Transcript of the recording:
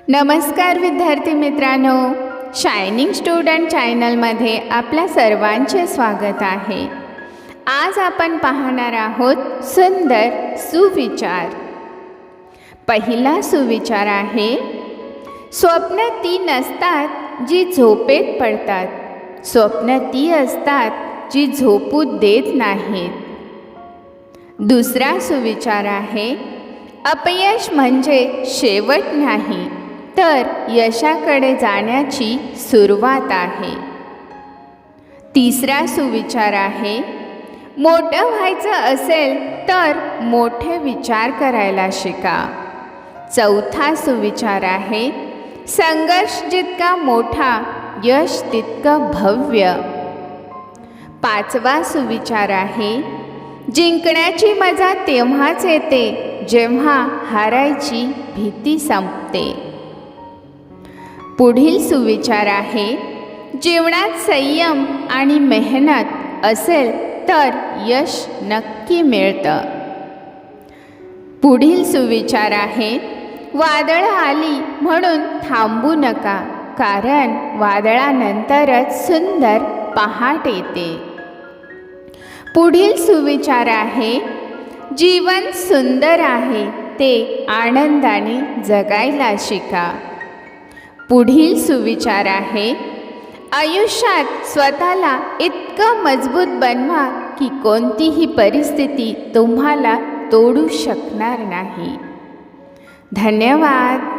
नमस्कार विद्यार्थी मित्रांनो, शायनिंग स्टुडंट चॅनलमध्ये आपल्या सर्वांचे स्वागत आहे। आज आपण पाहणार आहोत सुंदर सुविचार। पहिला सुविचार आहे, स्वप्न ती नसतात जी झोपेत पडतात, स्वप्न ती असतात जी झोपू देत नाहीत। दुसरा सुविचार आहे, अपयश म्हणजे शेवट नाही तर यशाकडे जाण्याची सुरुवात आहे। तिसरा सुविचार आहे, मोठं व्हायचं असेल तर मोठे विचार करायला शिका। चौथा सुविचार आहे, संघर्ष जितका मोठा यश तितकं भव्य। पाचवा सुविचार आहे, जिंकण्याची मजा तेव्हाच येते जेव्हा हारायची भीती संपते। पुढील सुविचार आहे, जीवनात संयम आणि मेहनत असेल तर यश नक्की मिळतं। पुढील सुविचार आहे, वादळं आली म्हणून थांबू नका, कारण वादळानंतरच सुंदर पहाट येते। पुढील सुविचार आहे, जीवन सुंदर आहे ते आनंदाने जगायला शिका। पुढील सुविचार आहे, आयुष्यात स्वतःला इतकं मजबूत बनवा की कोणतीही परिस्थिती तुम्हाला तोडू शकणार नाही। धन्यवाद।